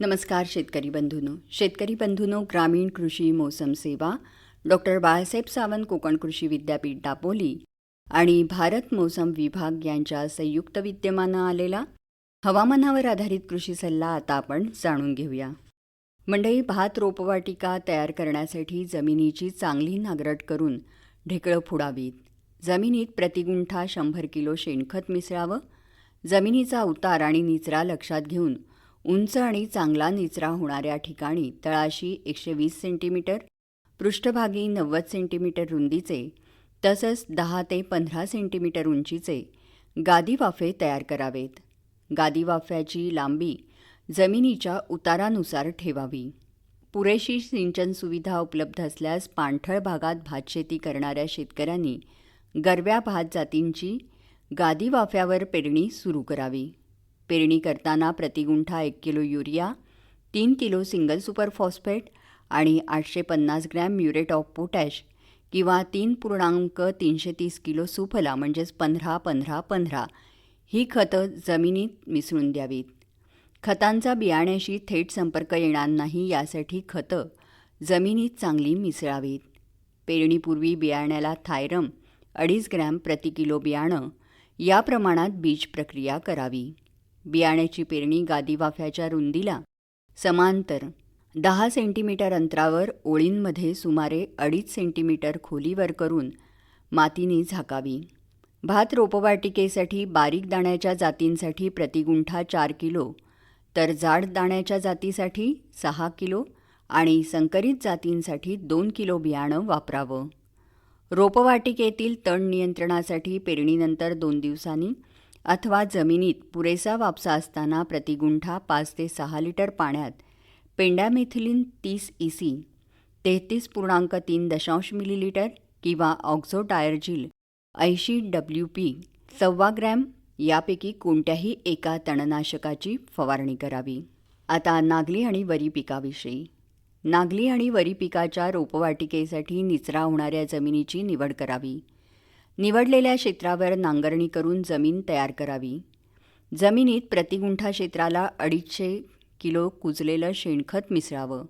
नमस्कार शेतकरी बंधूंनो, ग्रामीण कृषी मोसम सेवा, डॉक्टर बाळासाहेब सावंत कोकण कृषी विद्यापीठ दापोली आणि भारत मोसम विभाग यांच्या संयुक्त विद्यमानं आलेला हवामानावर आधारित कृषी सल्ला आता आपण जाणून घेऊया. मंडळी, भात रोपवाटिका तयार करण्यासाठी जमिनीची चांगली नांगरट करून ढेकळं फोडावीत. जमिनीत प्रतिगुंठा 100 किलो शेणखत मिसळावं. जमिनीचा उतार आणि निचरा लक्षात घेऊन उंच आणि चांगला निचरा होणाऱ्या ठिकाणी तळाशी 120 सेंटीमीटर, पृष्ठभागी 90 सेंटीमीटर रुंदीचे तसंच 10 ते 15 सेंटीमीटर उंचीचे गादी वाफे तयार करावेत. गादी वाफ्याची लांबी जमिनीच्या उतारानुसार ठेवावी. पुरेशी सिंचन सुविधा उपलब्ध असल्यास पाणथळ भागात भातशेती करणाऱ्या शेतकऱ्यांनी गरव्या भात जातींची गादी वाफ्यावर पेरणी सुरू करावी. पेरणी करताना प्रतिगुंठा 1 kilo urea, 3 kilo single super phosphate आणि 850 ग्रॅम म्युरेट ऑफ पोटॅश किंवा 3.330 किलो सुफला म्हणजेच 15-15-15 ही खतं जमिनीत मिसळून द्यावीत. खतांचा बियाण्याशी थेट संपर्क येणार नाही यासाठी खतं जमिनीत चांगली मिसळावीत. पेरणीपूर्वी बियाण्याला थायरम 2.5 ग्रॅम प्रति किलो बियाणं या प्रमाणात बीज प्रक्रिया करावी. बियाण्याची पेरणी गादी वाफ्याच्या रुंदीला समांतर 10 सेंटीमीटर अंतरावर ओळींमध्ये सुमारे 2.5 सेंटीमीटर खोलीवर करून मातीने झाकावी. भात रोपवाटिकेसाठी बारीक दाण्याच्या जातींसाठी प्रतिगुंठा 4 किलो तर जाड दाण्याच्या जातीसाठी 6 किलो आणि संकरित जातींसाठी 2 किलो बियाणं वापरावं. रोपवाटिकेतील तण नियंत्रणासाठी पेरणीनंतर 2 दिवसांनी अथवा जमिनीत पुरेसा वापसा असताना प्रतिगुंठा 5 ते 6 लिटर पाण्यात पेंडॅमेथिलीन 30 EC, 33.3 मिलीलिटर किंवा ऑक्झोटायर्जिल 80 WP 1.25 ग्रॅम यापैकी कोणत्याही एका तणनाशकाची फवारणी करावी. आता नागली आणि वरी पिकाविषयी. नागली आणि वरी पिकाच्या रोपवाटिकेसाठी निचरा होणाऱ्या जमिनीची निवड करावी. निवडलेल्या क्षेत्रावर नांगरणी करून जमीन तयार करावी. जमिनीत प्रतिगुंठा क्षेत्राला 250 किलो कुजलेलं शेणखत मिसळावं.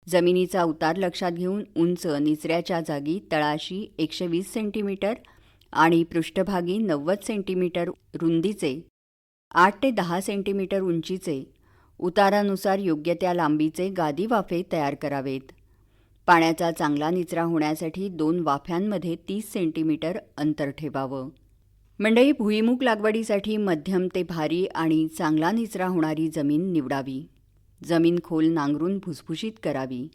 जमिनीचा उतार लक्षात घेऊन उंच निचऱ्याच्या जागी तळाशी 120 सेंटीमीटर आणि पृष्ठभागी 90 सेंटीमीटर रुंदीचे 8 ते 10 सेंटीमीटर उंचीचे उतारानुसार योग्य त्या लांबीचे गादी वाफे तयार करावेत. पाण्याचा चांगला निचरा होण्यासाठी 2 वाफ्यांमध्ये 30 सेंटीमीटर अंतर ठेवावं. मंडळी, भुईमूग लागवडीसाठी मध्यम ते भारी आणि चांगला निचरा होणारी जमीन निवडावी. जमीन खोल नांगरून भुसभुशीत करावी.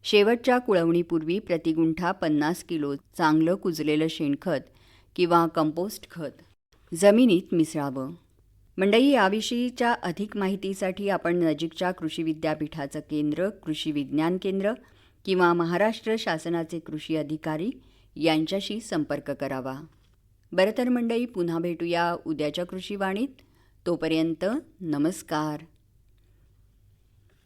शेवटच्या कुळवणीपूर्वी प्रतिगुंठा 50 किलो चांगलं कुजलेलं शेणखत किंवा कंपोस्ट खत जमिनीत मिसळावं. मंडळी, याविषयीच्या अधिक माहितीसाठी आपण नजीकच्या कृषी विद्यापीठाचं केंद्र, कृषी विज्ञान केंद्र किंवा महाराष्ट्र शासनाचे कृषी अधिकारी यांच्याशी संपर्क करावा. बरं तर मंडळी, पुन्हा भेटूया उद्याच्या कृषीवाणीत. तोपर्यंत नमस्कार.